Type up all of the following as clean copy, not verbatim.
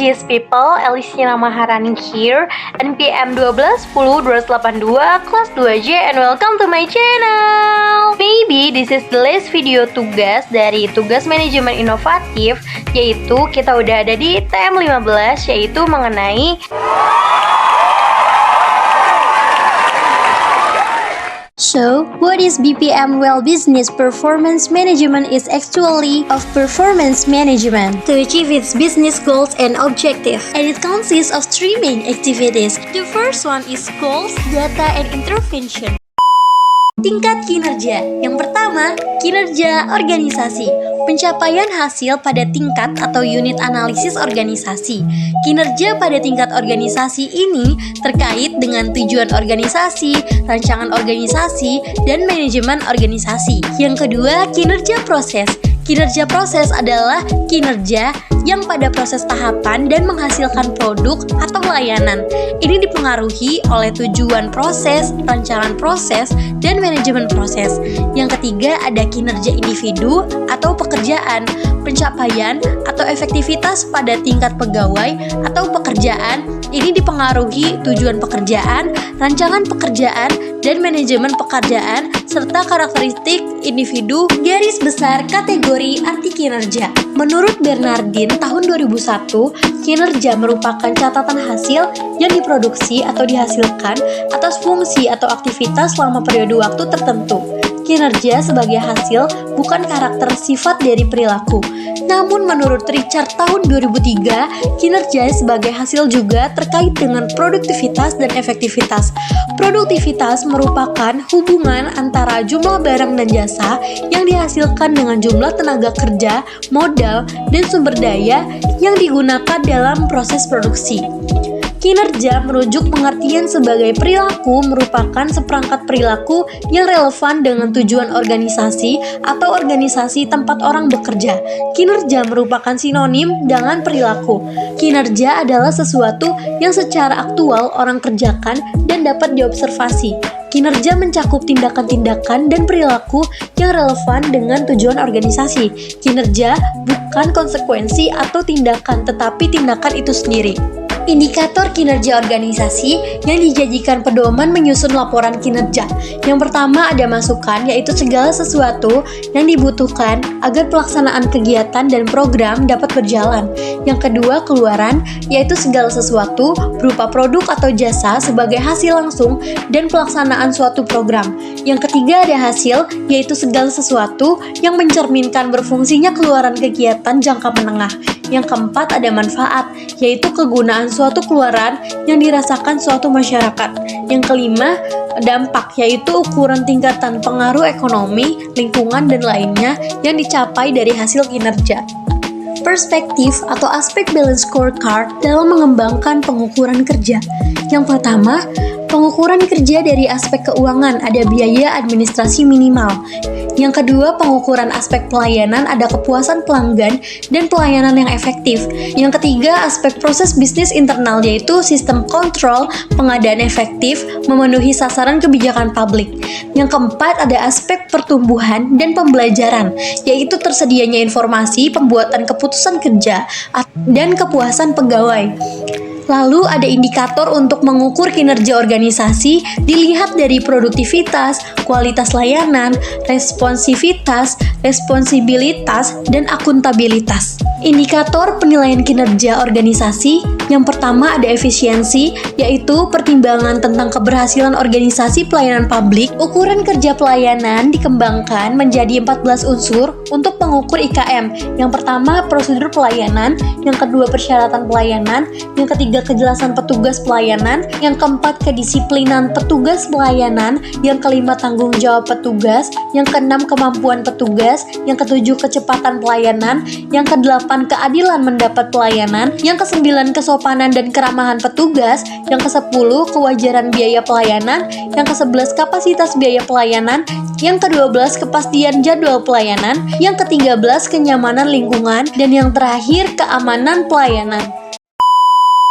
Yes people, Elisina Maharani here, NPM 1210-282, kelas 2J, and welcome to my channel. Maybe this is the last video tugas dari tugas manajemen inovatif, yaitu kita udah ada di TM15, yaitu mengenai So, what is BPM? Well, business performance management is actually of performance management to achieve its business goals and objectives. And it consists of three main activities. The first one is goals, data, and intervention. Tingkat kinerja. Yang pertama, kinerja organisasi. Pencapaian hasil pada tingkat atau unit analisis organisasi. Kinerja pada tingkat organisasi ini terkait dengan tujuan organisasi, rancangan organisasi, dan manajemen organisasi. Yang kedua, kinerja proses. Kinerja proses adalah kinerja yang pada proses tahapan dan menghasilkan produk atau layanan. Ini dipengaruhi oleh tujuan proses, rancangan proses, dan manajemen proses. Yang ketiga ada kinerja individu atau pekerjaan, pencapaian atau efektivitas pada tingkat pegawai atau pekerjaan. Ini dipengaruhi tujuan pekerjaan, rancangan pekerjaan, dan manajemen pekerjaan, serta karakteristik individu. Garis besar kategori arti kinerja. Menurut Bernardin tahun 2001, kinerja merupakan catatan hasil yang diproduksi atau dihasilkan atas fungsi atau aktivitas selama periode waktu tertentu. Kinerja sebagai hasil bukan karakter sifat dari perilaku. Namun menurut Richard tahun 2003, kinerja sebagai hasil juga terkait dengan produktivitas dan efektivitas. Produktivitas merupakan hubungan antara jumlah barang dan jasa yang dihasilkan dengan jumlah tenaga kerja, modal, dan sumber daya yang digunakan dalam proses produksi. Kinerja merujuk pengertian sebagai perilaku merupakan seperangkat perilaku yang relevan dengan tujuan organisasi atau organisasi tempat orang bekerja. Kinerja merupakan sinonim dengan perilaku. Kinerja adalah sesuatu yang secara aktual orang kerjakan dan dapat diobservasi. Kinerja mencakup tindakan-tindakan dan perilaku yang relevan dengan tujuan organisasi. Kinerja bukan konsekuensi atau tindakan, tetapi tindakan itu sendiri. Indikator kinerja organisasi yang dijadikan pedoman menyusun laporan kinerja. Yang pertama ada masukan, yaitu segala sesuatu yang dibutuhkan agar pelaksanaan kegiatan dan program dapat berjalan. Yang kedua keluaran, yaitu segala sesuatu berupa produk atau jasa sebagai hasil langsung dan pelaksanaan suatu program. Yang ketiga ada hasil, yaitu segala sesuatu yang mencerminkan berfungsinya keluaran kegiatan jangka menengah. Yang keempat ada manfaat, yaitu kegunaan suatu keluaran yang dirasakan suatu masyarakat. Yang kelima, dampak, yaitu ukuran tingkatan pengaruh ekonomi, lingkungan, dan lainnya yang dicapai dari hasil kinerja. Perspektif atau aspek balance scorecard dalam mengembangkan pengukuran kerja. Yang pertama, pengukuran kerja dari aspek keuangan, ada biaya administrasi minimal. Yang kedua, pengukuran aspek pelayanan, ada kepuasan pelanggan dan pelayanan yang efektif. Yang ketiga, aspek proses bisnis internal, yaitu sistem kontrol, pengadaan efektif, memenuhi sasaran kebijakan publik. Yang keempat, ada aspek pertumbuhan dan pembelajaran, yaitu tersedianya informasi, pembuatan keputusan kerja, dan kepuasan pegawai. Lalu ada indikator untuk mengukur kinerja organisasi dilihat dari produktivitas, kualitas layanan, responsivitas, responsibilitas, dan akuntabilitas. Indikator penilaian kinerja organisasi, yang pertama ada efisiensi, yaitu pertimbangan tentang keberhasilan organisasi pelayanan publik. Ukuran kerja pelayanan dikembangkan menjadi 14 unsur untuk mengukur IKM. Yang pertama prosedur pelayanan, yang kedua persyaratan pelayanan, yang ketiga kejelasan petugas pelayanan, yang keempat kedisiplinan petugas pelayanan, yang kelima tanggung jawab petugas, yang keenam kemampuan petugas, yang ketujuh kecepatan pelayanan, yang kedelapan keadilan mendapat pelayanan, yang kesembilan kesopanan dan keramahan petugas, yang kesepuluh kewajaran biaya pelayanan, yang kesebelas kapasitas biaya pelayanan, yang ke-12 kepastian jadwal pelayanan, yang ke-13 kenyamanan lingkungan, dan yang terakhir keamanan pelayanan.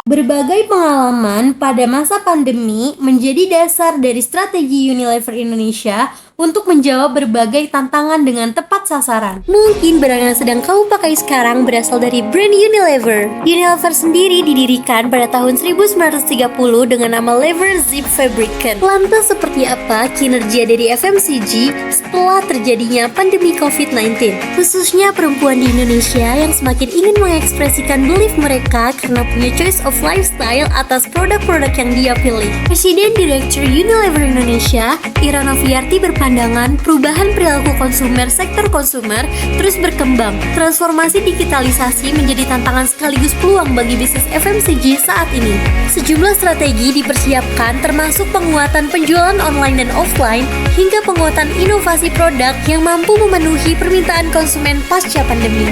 Berbagai pengalaman pada masa pandemi menjadi dasar dari strategi Unilever Indonesia untuk menjawab berbagai tantangan dengan tepat sasaran. Mungkin barang yang sedang kamu pakai sekarang berasal dari brand Unilever. Unilever sendiri didirikan pada tahun 1930 dengan nama Lever Zip Fabricant. Lantas seperti apa kinerja dari FMCG setelah terjadinya pandemi COVID-19? Khususnya perempuan di Indonesia yang semakin ingin mengekspresikan belief mereka karena punya choice of lifestyle atas produk-produk yang dia pilih. Presiden Direktur Unilever Indonesia, Ira Noviarti berpandangan perubahan perilaku konsumer sektor konsumer terus berkembang. Transformasi digitalisasi menjadi tantangan sekaligus peluang bagi bisnis FMCG saat ini. Sejumlah strategi dipersiapkan termasuk penguatan penjualan online dan offline hingga penguatan inovasi produk yang mampu memenuhi permintaan konsumen pasca pandemi.